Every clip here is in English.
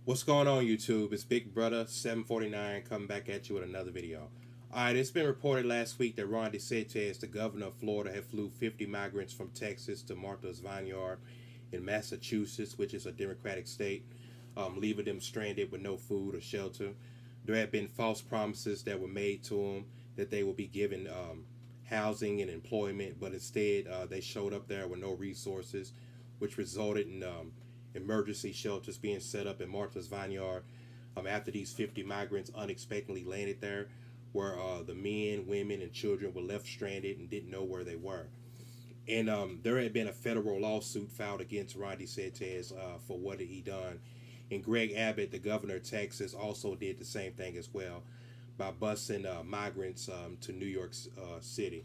What's going on, YouTube? It's Big Brother 749 coming back at you with another video. Alright, it's been reported last week that Ron DeSantis, the governor of Florida, had flew 50 migrants from Texas to Martha's Vineyard in Massachusetts, which is a Democratic state, leaving them stranded with no food or shelter. There had been false promises that were made to them that they would be given housing and employment, but instead they showed up there with no resources, which resulted in emergency shelters being set up in Martha's Vineyard after these 50 migrants unexpectedly landed there, where the men, women, and children were left stranded and didn't know where they were. And there had been a federal lawsuit filed against Ron DeSantis for what had he done. And Greg Abbott, the governor of Texas, also did the same thing as well by busing migrants to New York City.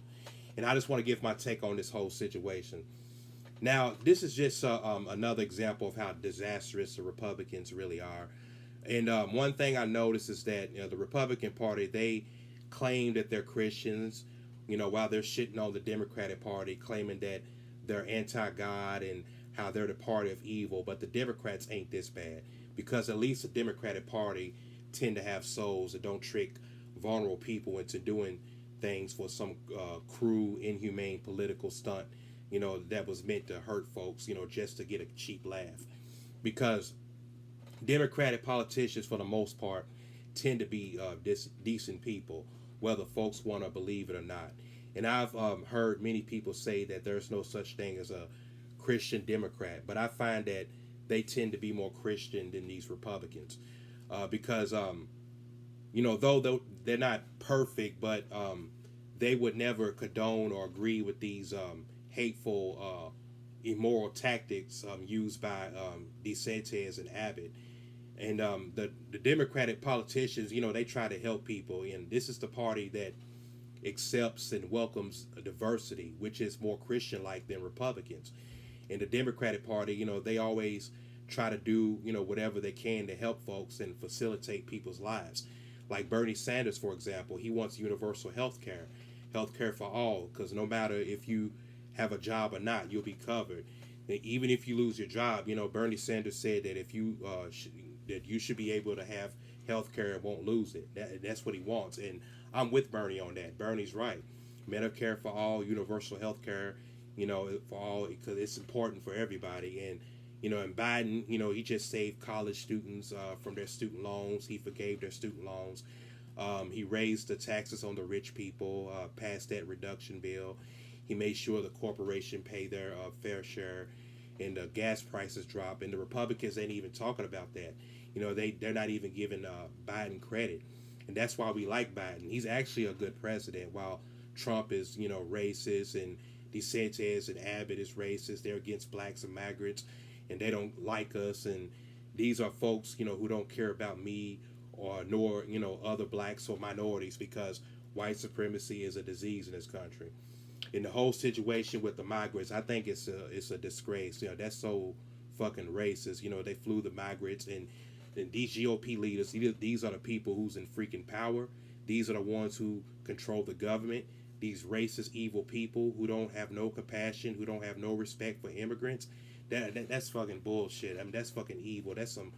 And I just want to give my take on this whole situation. Now, this is just another example of how disastrous the Republicans really are. And one thing I noticed is that the Republican Party, they claim that they're Christians, while they're shitting on the Democratic Party, claiming that they're anti-God and how they're the party of evil. But the Democrats ain't this bad, because at least the Democratic Party tend to have souls that don't trick vulnerable people into doing things for some cruel, inhumane political stunt, that was meant to hurt folks, just to get a cheap laugh. Because Democratic politicians, for the most part, tend to be decent people, whether folks want to believe it or not. And I've heard many people say that there's no such thing as a Christian Democrat, but I find that they tend to be more Christian than these Republicans, because though they're not perfect, but they would never condone or agree with these hateful, immoral tactics used by DeSantis and Abbott. And the Democratic politicians, they try to help people. And this is the party that accepts and welcomes diversity, which is more Christian like than Republicans. And the Democratic Party, they always try to do, whatever they can to help folks and facilitate people's lives. Like Bernie Sanders, for example, he wants universal health care for all, because no matter if you have a job or not, you'll be covered. And even if you lose your job, Bernie Sanders said that if you that you should be able to have health care and won't lose it. That's what he wants, and I'm with Bernie on that. Bernie's right. Medicare for all, universal health care, for all, because it's important for everybody. And Biden, he just saved college students from their student loans. He forgave their student loans. He raised the taxes on the rich people, passed that reduction bill. He made sure the corporation pay their fair share, and the gas prices drop. And the Republicans ain't even talking about that. They're not even giving Biden credit, and that's why we like Biden. He's actually a good president, while Trump is racist, and DeSantis and Abbott is racist. They're against blacks and migrants, and they don't like us. And these are folks who don't care about me or nor other blacks or minorities, because white supremacy is a disease in this country. In the whole situation with the migrants, I think it's a disgrace. That's so fucking racist. They flew the migrants, and these GOP leaders, these are the people who's in freaking power. These are the ones who control the government. These racist, evil people who don't have no compassion, who don't have no respect for immigrants. That's fucking bullshit. I mean, that's fucking evil. That's some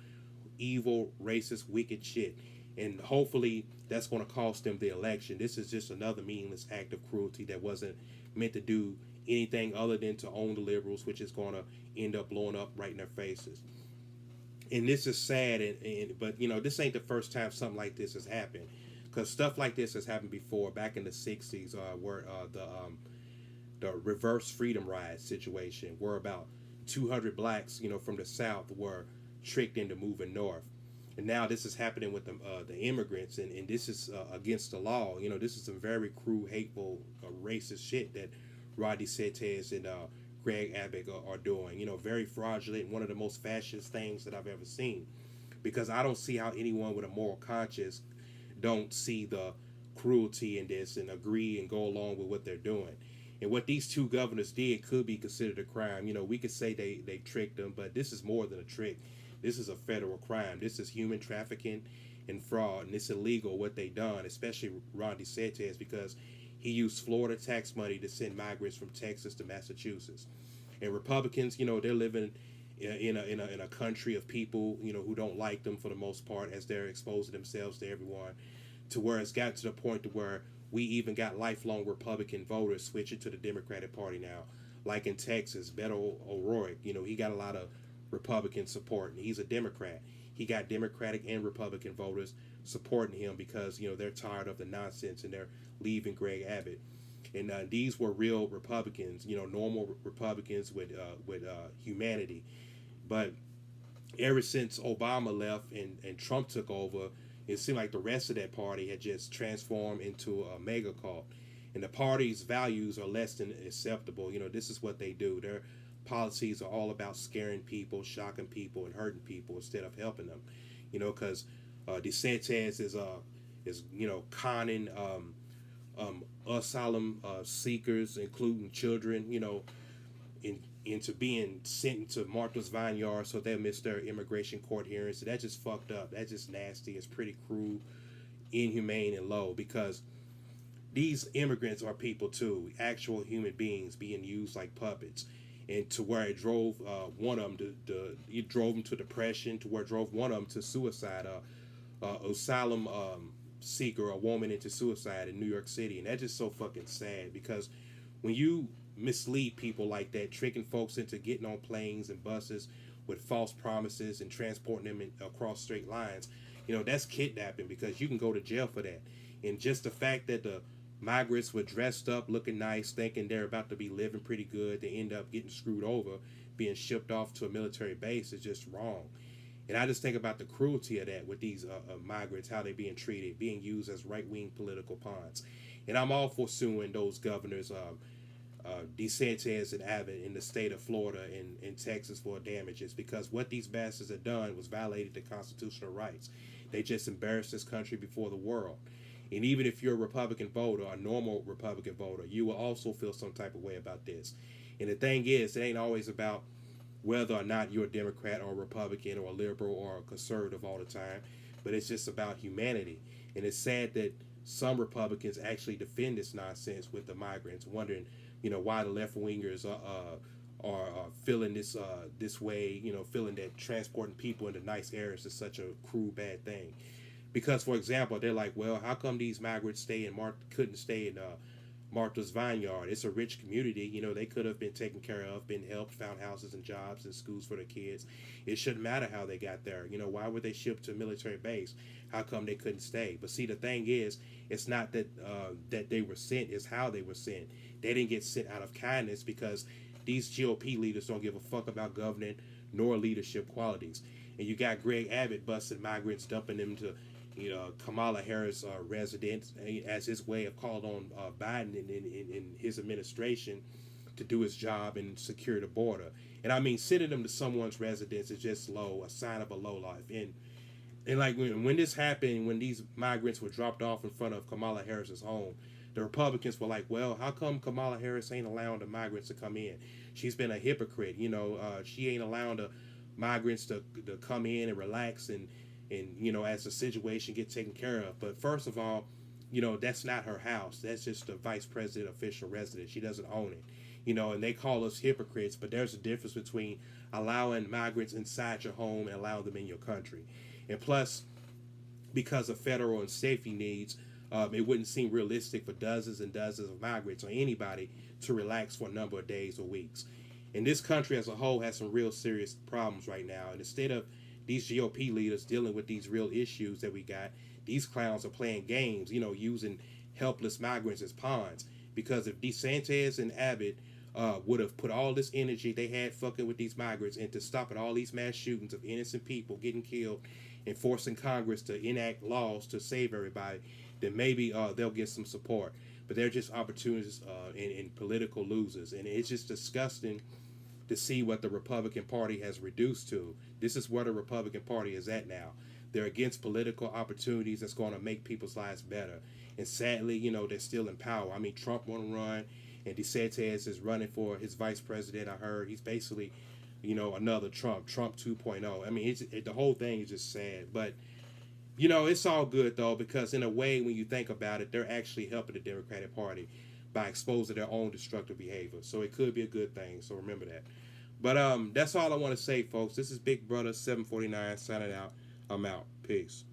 evil, racist, wicked shit. And hopefully that's going to cost them the election. This is just another meaningless act of cruelty that wasn't meant to do anything other than to own the liberals, which is going to end up blowing up right in their faces. And this is sad, but this ain't the first time something like this has happened, because stuff like this has happened before, back in the '60s, where the reverse freedom ride situation, where about 200 blacks, from the South were tricked into moving north. And now this is happening with the immigrants, and this is against the law. This is some very cruel, hateful, racist shit that Rodney Sanchez and Greg Abbott are doing. Very fraudulent, one of the most fascist things that I've ever seen. Because I don't see how anyone with a moral conscience don't see the cruelty in this and agree and go along with what they're doing. And what these two governors did could be considered a crime. We could say they tricked them, but this is more than a trick. This is a federal crime. This is human trafficking and fraud, and it's illegal what they done, especially Ron DeSantis, because he used Florida tax money to send migrants from Texas to Massachusetts. And Republicans, they're living in a country of people, who don't like them for the most part, as they're exposing themselves to everyone, to where it's got to the point to where we even got lifelong Republican voters switching to the Democratic Party now. Like in Texas, Beto O'Rourke, he got a lot of Republican support, and he's a Democrat. He got Democratic and Republican voters supporting him because they're tired of the nonsense and they're leaving Greg Abbott. And these were real Republicans, normal Republicans with humanity. But ever since Obama left and Trump took over, it seemed like the rest of that party had just transformed into a mega cult. And the party's values are less than acceptable. This is what they do. Their policies are all about scaring people, shocking people, and hurting people instead of helping them. Because Desantis is conning asylum seekers, including children, into being sent into Martha's Vineyard so they'll miss their immigration court hearings. So that's just fucked up. That's just nasty. It's pretty cruel, inhumane, and low, because these immigrants are people too, actual human beings being used like puppets. And to where it drove one of them it drove them to depression, to where it drove one of them to suicide. Asylum seeker, a woman, into suicide in New York City. And that's just so fucking sad, because when you mislead people like that, tricking folks into getting on planes and buses with false promises and transporting them across straight lines, that's kidnapping, because you can go to jail for that. And just the fact that the migrants were dressed up, looking nice, thinking they're about to be living pretty good, they end up getting screwed over, being shipped off to a military base, is just wrong. And I just think about the cruelty of that with these migrants, how they're being treated, being used as right-wing political pawns. And I'm all for suing those governors, Desantis and Abbott in the state of Florida and Texas, for damages, because what these bastards have done was violated the constitutional rights. They just embarrassed this country before the world. And even if you're a Republican voter, a normal Republican voter, you will also feel some type of way about this. And the thing is, it ain't always about whether or not you're a Democrat or a Republican or a liberal or a conservative all the time, but it's just about humanity. And it's sad that some Republicans actually defend this nonsense with the migrants, wondering, why the left wingers are feeling this way, feeling that transporting people into nice areas is such a cruel, bad thing. Because, for example, they're like, well, how come these migrants couldn't stay in Martha's Vineyard? It's a rich community. They could have been taken care of, been helped, found houses and jobs and schools for their kids. It shouldn't matter how they got there. Why were they shipped to a military base? How come they couldn't stay? But see, the thing is, it's not that that they were sent, it's how they were sent. They didn't get sent out of kindness, because these GOP leaders don't give a fuck about governing nor leadership qualities. And you got Greg Abbott busting migrants, dumping them to Kamala Harris' residence as his way of calling on Biden in his administration to do his job and secure the border. And I mean, sending them to someone's residence is just a sign of a low life. And like when this happened, when these migrants were dropped off in front of Kamala Harris's home, the Republicans were like, well, how come Kamala Harris ain't allowing the migrants to come in? She's been a hypocrite. She ain't allowing the migrants to come in and relax and as the situation gets taken care of. But first of all, that's not her house. That's just the vice president official residence. She doesn't own it. And they call us hypocrites, but there's a difference between allowing migrants inside your home and allowing them in your country. And plus, because of federal and safety needs, it wouldn't seem realistic for dozens and dozens of migrants or anybody to relax for a number of days or weeks. And this country as a whole has some real serious problems right now. And instead of these GOP leaders dealing with these real issues that we got, these clowns are playing games, using helpless migrants as pawns. Because if DeSantis and Abbott would have put all this energy they had fucking with these migrants into stopping all these mass shootings of innocent people getting killed and forcing Congress to enact laws to save everybody, then maybe they'll get some support. But they're just opportunists and political losers. And it's just disgusting to see what the Republican Party has reduced to. This is where the Republican Party is at now. They're against political opportunities that's going to make people's lives better. And sadly, they're still in power. I mean, Trump want to run, and DeSantis is running for his vice president. I heard he's basically, another Trump 2.0. I mean, the whole thing is just sad. But, it's all good, though, because in a way, when you think about it, they're actually helping the Democratic Party by exposing their own destructive behavior. So it could be a good thing. So remember that. But that's all I want to say, folks. This is Big Brother 749 signing out. I'm out. Peace.